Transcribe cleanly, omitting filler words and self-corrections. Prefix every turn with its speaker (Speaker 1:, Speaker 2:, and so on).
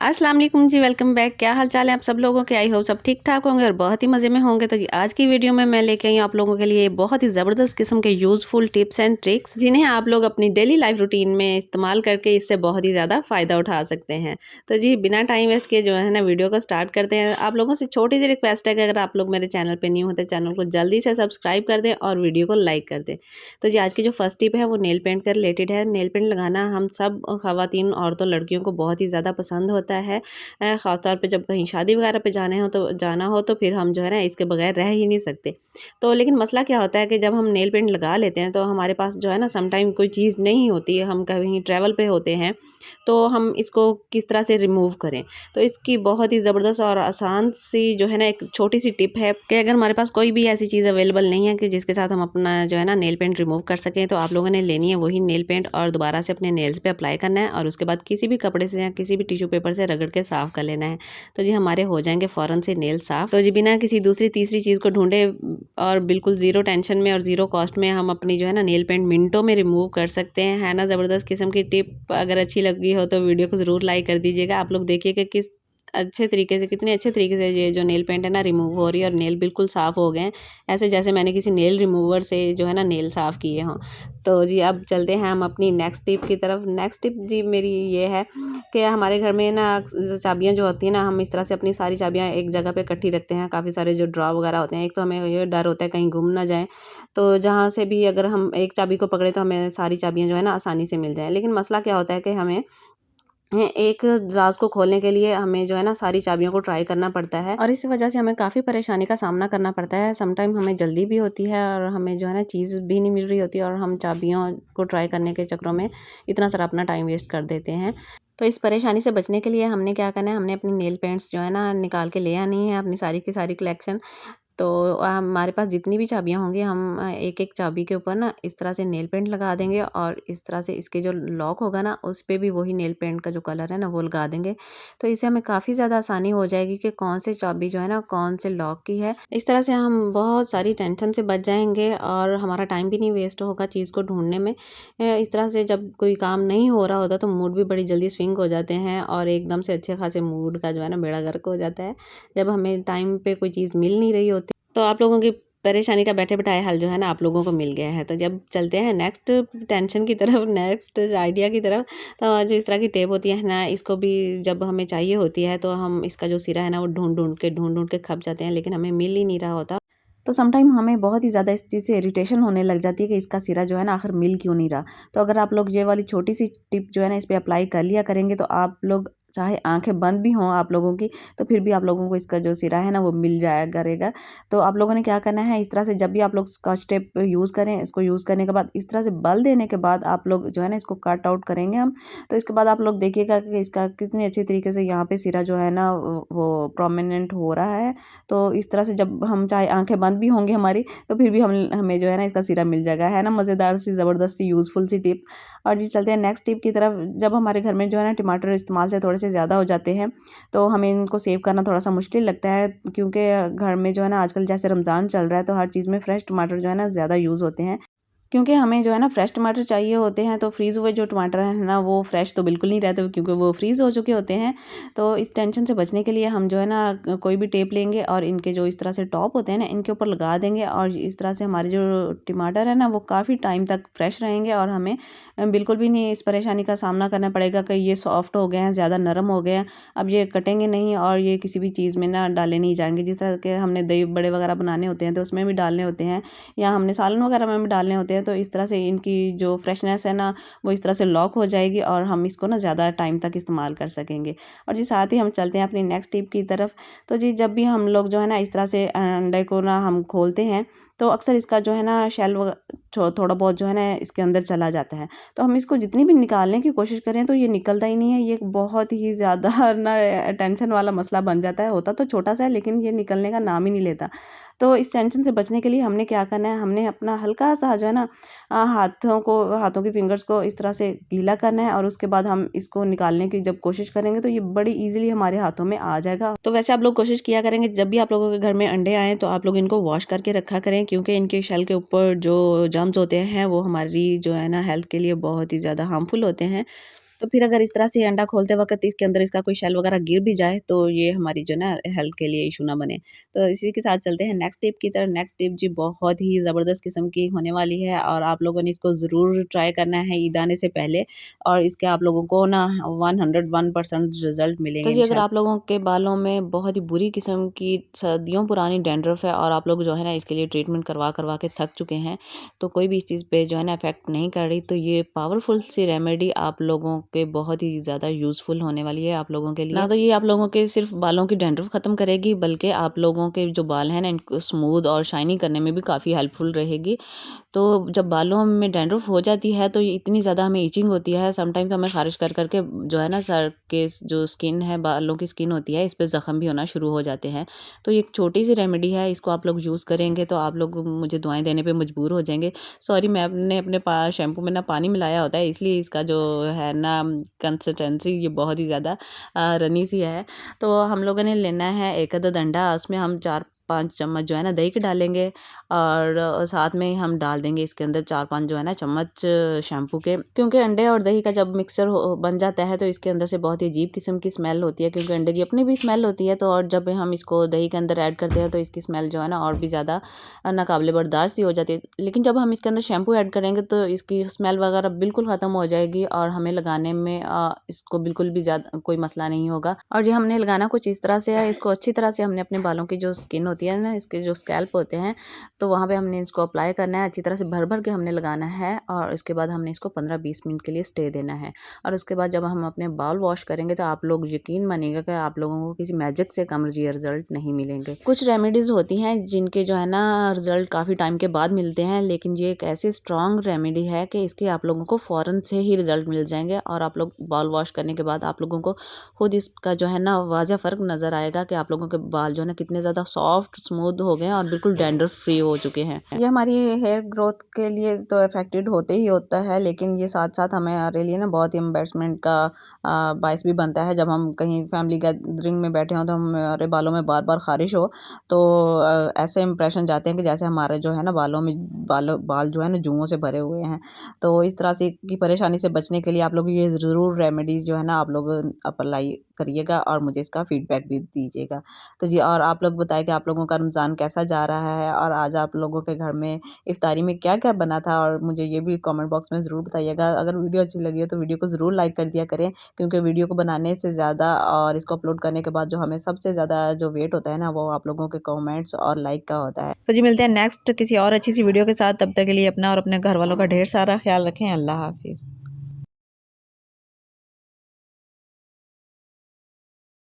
Speaker 1: अस्सलाम वालेकुम जी, welcome back. क्या हाल चाल है आप सब लोगों के? आई होप सब ठीक ठाक होंगे और बहुत ही मज़े में होंगे। तो जी आज की वीडियो में मैं लेके आई हूँ आप लोगों के लिए बहुत ही ज़बरदस्त किस्म के यूज़फुल टिप्स एंड ट्रिक्स, जिन्हें आप लोग अपनी डेली लाइफ रूटीन में इस्तेमाल करके इससे बहुत ही ज़्यादा फ़ायदा उठा सकते हैं। तो जी बिना टाइम वेस्ट किए जो है ना वीडियो को स्टार्ट करते हैं। आप लोगों से छोटी सी रिक्वेस्ट है कि अगर आप लोग मेरे चैनल पर न्यू होते चैनल को जल्दी से सब्सक्राइब कर दें और वीडियो को लाइक कर दें। तो जी आज की जो फर्स्ट टिप है वो नेल पेंट के रिलेटेड है। नेल पेंट लगाना हम सब ख़वातीन औरतों लड़कियों को बहुत ही ज़्यादा पसंद होता है। ख़ास तौर पे जब कहीं शादी वगैरह पे जाना हो तो फिर हम जो है ना इसके बगैर रह ही नहीं सकते। तो लेकिन मसला क्या होता है कि जब हम नेल पेंट लगा लेते हैं तो हमारे पास जो है ना सम टाइम कोई चीज़ नहीं होती है, हम कहीं ट्रैवल पे होते हैं, तो हम इसको किस तरह से रिमूव करें। तो इसकी बहुत ही ज़बरदस्त और आसान सी जो है ना एक छोटी सी टिप है कि अगर हमारे पास कोई भी ऐसी चीज़ अवेलेबल नहीं है कि जिसके साथ हम अपना जो है ना नेल पेंट रिमूव कर सकें, तो आप लोगों ने लेनी है वही नेल पेंट और दोबारा से अपने नेल्स पे अप्लाई करना है और उसके बाद किसी भी कपड़े से या किसी भी टिश्यू पेपर से रगड़ के साफ़ कर लेना है। तो जी हमारे हो जाएंगे फ़ौरन से नेल साफ़। तो जी बिना किसी दूसरी तीसरी चीज़ को ढूंढे और बिल्कुल ज़ीरो टेंशन में और ज़ीरो कॉस्ट में हम अपनी जो है ना नेल पेंट मिनटों में रिमूव कर सकते हैं। है ना ज़बरदस्त किस्म की टिप? अगर अच्छी लगी हो तो वीडियो को ज़रूर लाइक कर दीजिएगा। आप लोग देखिए कि कितने अच्छे तरीके से ये जो नेल पेंट है ना रिमूव हो रही है और नेल बिल्कुल साफ़ हो गए हैं, ऐसे जैसे मैंने किसी नेल रिमूवर से जो है ना नेल साफ़ किए हों। तो जी अब चलते हैं हम अपनी नेक्स्ट टिप की तरफ। नेक्स्ट टिप जी मेरी ये है कि हमारे घर में ना चाबियाँ जो होती हैं ना, हम इस तरह से अपनी सारी चाबियाँ एक जगह पे इकट्ठी रखते हैं। काफ़ी सारे जो ड्रॉ वगैरह होते हैं, एक तो हमें ये डर होता है कहीं गुम ना जाएँ, तो जहाँ से भी अगर हम एक चाबी को पकड़े तो हमें सारी चाबियाँ जो है ना आसानी से मिल जाएँ। लेकिन मसला क्या होता है कि हमें एक राज़ को खोलने के लिए हमें जो है ना सारी चाबियों को ट्राई करना पड़ता है और इस वजह से हमें काफ़ी परेशानी का सामना करना पड़ता है। सम टाइम हमें जल्दी भी होती है और हमें जो है ना चीज़ भी नहीं मिल रही होती और हम चाबियों को ट्राई करने के चक्करों में इतना सारा अपना टाइम वेस्ट कर देते हैं। तो इस परेशानी से बचने के लिए हमने क्या करना है, हमने अपनी नेल पेंट्स जो है ना निकाल के ले आनी है, अपनी सारी की सारी कलेक्शन। तो हमारे पास जितनी भी चाबियाँ होंगी हम एक-एक चाबी के ऊपर ना इस तरह से नेल पेंट लगा देंगे और इस तरह से इसके जो लॉक होगा ना उस पे भी वही नेल पेंट का जो कलर है ना वो लगा देंगे। तो इससे हमें काफ़ी ज़्यादा आसानी हो जाएगी कि कौन सी चाबी जो है ना कौन से लॉक की है। इस तरह से हम बहुत सारी टेंशन से बच जाएँगे और हमारा टाइम भी नहीं वेस्ट होगा चीज़ को ढूँढने में। इस तरह से जब कोई काम नहीं हो रहा होता तो मूड भी बड़ी जल्दी स्विंग हो जाते हैं और एकदम से अच्छे खासे मूड का जो है ना बेड़ा गर्क हो जाता है। जब हमें टाइम पे कोई चीज़ मिल नहीं रही होती तो आप लोगों की परेशानी का बैठे-बिठाए हल जो है ना आप लोगों को मिल गया है। तो जब चलते हैं नेक्स्ट टेंशन की तरफ, नेक्स्ट आइडिया की तरफ, तो जो इस तरह की टेप होती है ना, इसको भी जब हमें चाहिए होती है तो हम इसका जो सिरा है ना वो ढूँढ-ढूँढ के खप जाते हैं, लेकिन हमें मिल ही नहीं रहा होता। तो सम टाइम हमें बहुत ही ज़्यादा इस चीज़ से इरिटेशन होने लग जाती है कि इसका सिरा जो है ना आखिर मिल क्यों नहीं रहा। तो अगर आप लोग ये वाली छोटी-सी टिप जो है ना इस पे अप्लाई कर लिया करेंगे तो आप लोग चाहे आँखें बंद भी हों आप लोगों की, तो फिर भी आप लोगों को इसका जो सिरा है ना वो मिल जाया करेगा। तो आप लोगों ने क्या करना है, इस तरह से जब भी आप लोग स्कॉच टेप यूज़ करें, इसको यूज़ करने के बाद इस तरह से बल देने के बाद आप लोग जो है ना इसको कट आउट करेंगे हम। तो इसके बाद आप लोग देखिएगा कि इसका कितनी अच्छी तरीके से यहाँ पे सिरा जो है ना वो प्रोमिनेंट हो रहा है। तो इस तरह से जब हम चाहे आँखें बंद भी होंगी हमारी, तो फिर भी हम हमें जो है ना इसका सिरा मिल जाएगा। है ना मज़ेदार सी, ज़बरदस्त सी, यूज़फुल सी टिप। और जी चलते हैं नेक्स्ट टिप की तरफ। जब हमारे घर में जो है ना टमाटर इस्तेमाल से थोड़े से ज़्यादा हो जाते हैं, तो हमें इनको सेव करना थोड़ा-सा मुश्किल लगता है, क्योंकि घर में जो है ना आजकल जैसे रमज़ान चल रहा है तो हर चीज़ में फ्रेश टमाटर जो है ना ज़्यादा यूज़ होते हैं। क्योंकि हमें जो है ना फ्रेश टमाटर चाहिए होते हैं, तो फ्रीज़ हुए जो टमाटर हैं ना वो फ्रेश तो बिल्कुल नहीं रहते क्योंकि वो फ्रीज़ हो चुके होते हैं। तो इस टेंशन से बचने के लिए हम जो है ना कोई भी टेप लेंगे और इनके जो इस तरह से टॉप होते हैं ना इनके ऊपर लगा देंगे और इस तरह से हमारे जो टमाटर है ना वो काफ़ी टाइम तक फ्रेश रहेंगे और हमें बिल्कुल भी नहीं इस परेशानी का सामना करना पड़ेगा कि ये सॉफ्ट हो गए हैं, ज़्यादा नरम हो गए हैं, अब ये कटेंगे नहीं और ये किसी भी चीज़ में ना डाले नहीं जाएंगे। जिस तरह के हमने दही बड़े वगैरह बनाने होते हैं तो उसमें भी डालने होते हैं या हमने सालन वगैरह में भी डालने होते हैं, तो इस तरह से इनकी जो फ्रेशनेस है ना वो इस तरह से लॉक हो जाएगी और हम इसको ना ज़्यादा टाइम तक इस्तेमाल कर सकेंगे। और जी साथ ही हम चलते हैं अपनी नेक्स्ट टिप की तरफ। तो जी जब भी हम लोग जो है ना इस तरह से अंडे को ना हम खोलते हैं तो अक्सर इसका जो है ना शेल थोड़ा बहुत जो है ना इसके अंदर चला जाता है। तो हम इसको जितनी भी निकालने की कोशिश करें तो ये निकलता ही नहीं है। ये एक बहुत ही ज़्यादा ना टेंशन वाला मसला बन जाता है। होता तो छोटा सा है लेकिन ये निकलने का नाम ही नहीं लेता। तो इस टेंशन से बचने के लिए हमने क्या करना है, हमने अपना हल्का-सा जो है ना हाथों की फिंगर्स को इस तरह से गीला करना है और उसके बाद हम इसको निकालने की जब कोशिश करेंगे तो ये बड़ी ईज़िली हमारे हाथों में आ जाएगा। तो वैसे आप लोग कोशिश किया करेंगे जब भी आप लोगों के घर में अंडे आएँ तो आप लोग इनको वॉश करके रखा करें, क्योंकि इनके शेल के ऊपर जो जर्म्स होते हैं वो हमारी जो है ना हेल्थ के लिए बहुत ही ज़्यादा हार्मफुल होते हैं। तो फिर अगर इस तरह से अंडा खोलते वक़्त इसके अंदर इसका कोई शेल वगैरह गिर भी जाए तो ये हमारी जो है ना हेल्थ के लिए इश्यू ना बने। तो इसी के साथ चलते हैं नेक्स्ट टिप की तरफ। नेक्स्ट टिप जी बहुत ही ज़बरदस्त किस्म की होने वाली है और आप लोगों ने इसको ज़रूर ट्राई करना है ईद आने से पहले और इसके आप लोगों को ना 101% रिज़ल्ट मिलेंगे
Speaker 2: तो जी अगर
Speaker 1: इंशाल्लाह।
Speaker 2: आप लोगों के बालों में बहुत ही बुरी किस्म की सदियों पुरानी डैंड्रफ है और आप लोग जो है ना इसके लिए ट्रीटमेंट करवा करवा के थक चुके हैं, तो कोई भी इस चीज़ पे जो है ना इफेक्ट नहीं कर रही, तो ये पावरफुल सी रेमेडी आप लोगों के बहुत ही ज़्यादा यूज़फुल होने वाली है आप लोगों के लिए। ना तो ये आप लोगों के सिर्फ बालों की डैंड्रफ ख़त्म करेगी, बल्कि आप लोगों के जो बाल हैं ना इनको स्मूथ और शाइनी करने में भी काफ़ी हेल्पफुल रहेगी। तो जब बालों में डैंड्रफ हो जाती है तो ये इतनी ज़्यादा हमें इचिंग होती है, समटाइम्स हमें ख़ारिश कर करके जो है ना सर के जो स्किन है, बालों की स्किन होती है, इस पे ज़ख़म भी होना शुरू हो जाते हैं। तो ये एक छोटी सी रेमेडी है, इसको आप लोग यूज़ करेंगे तो आप लोग मुझे दुआएं देने पे मजबूर हो जाएंगे। सॉरी, मैंने अपने शैम्पू में ना पानी मिलाया होता है, इसलिए इसका जो है ना कंसिस्टेंसी ये बहुत ही ज़्यादा रनी सी है। तो हम लोगों ने लेना है एक अदद अंडा, उसमें हम 4-5 चम्मच जो है ना दही के डालेंगे और साथ में हम डाल देंगे इसके अंदर 4-5 जो है ना चम्मच शैम्पू के। क्योंकि अंडे और दही का जब मिक्सचर बन जाता है तो इसके अंदर से बहुत ही अजीब किस्म की स्मेल होती है, क्योंकि अंडे की अपनी भी स्मेल होती है। तो और जब हम इसको दही के अंदर ऐड करते हैं तो इसकी स्मेल जो है ना और भी ज़्यादा नाकाबिले बर्दाश्त सी हो जाती है। लेकिन जब हम इसके अंदर शैम्पू ऐड करेंगे तो इसकी स्मेल वगैरह बिल्कुल ख़त्म हो जाएगी और हमें लगाने में इसको बिल्कुल भी ज़्यादा कोई मसला नहीं होगा। और ये हमने लगाना कुछ इस तरह से है, इसको अच्छी तरह से हमने अपने बालों की जो स्किन होती है ना, इसके जो स्कैल्प होते हैं, तो वहाँ पे हमने इसको अप्लाई करना है, अच्छी तरह से भर भर के हमने लगाना है और उसके बाद हमने इसको 15-20 मिनट के लिए स्टे देना है। और उसके बाद जब हम अपने बाल वॉश करेंगे तो आप लोग यकीन मानिएगा कि आप लोगों को किसी मैजिक से कम ये रिजल्ट नहीं मिलेंगे। कुछ रेमेडीज़ होती हैं जिनके जो है ना रिजल्ट काफ़ी टाइम के बाद मिलते हैं, लेकिन ये एक ऐसी स्ट्रॉन्ग रेमेडी है कि इसके आप लोगों को फ़ौरन से ही रिजल्ट मिल जाएंगे और आप लोग बाल वॉश करने के बाद आप लोगों को खुद इसका जो है ना वाज़ह फ़र्क नज़र आएगा कि आप लोगों के बाल जो है ना कितने ज़्यादा सॉफ्ट स्मूथ हो गए हैं और बिल्कुल डैंड्रफ फ्री हो चुके हैं।
Speaker 1: ये हमारी हेयर ग्रोथ के लिए तो इफ़ेक्टेड होते ही होता है, लेकिन ये साथ-साथ हमारे लिए ना बहुत ही एम्बैरेसमेंट का बायस भी बनता है। जब हम कहीं फैमिली गैदरिंग में बैठे हों तो हमारे बालों में बार-बार ख़ारिश हो, तो ऐसे इंप्रेशन जाते हैं कि जैसे हमारे जो है ना बालों में बाल जो है ना जुओं से भरे हुए हैं। तो इस तरह से की परेशानी से बचने के लिए आप लोग ये ज़रूर रेमेडीज़ जो है ना आप लोग अप्लाई करिएगा और मुझे इसका फ़ीडबैक भी दीजिएगा। तो जी, और आप लोग बताएँ कि आप लोगों का रमज़ान कैसा जा रहा है और आज आप लोगों के घर में इफ्तारी में क्या-क्या बना था? और मुझे ये भी कमेंट बॉक्स में ज़रूर बताइएगा। अगर वीडियो अच्छी लगी हो तो वीडियो को ज़रूर लाइक कर दिया करें, क्योंकि वीडियो को बनाने से ज़्यादा और इसको अपलोड करने के बाद जो हमें सबसे ज़्यादा जो वेट होता है ना, वो आप लोगों के कमेंट्स और लाइक का होता है। तो जी, मिलते हैं नेक्स्ट किसी और अच्छी सी वीडियो के साथ। तब तक के लिए अपना और अपने घर वालों का ढेर सारा ख्याल रखें। अल्लाह हाफ़िज़।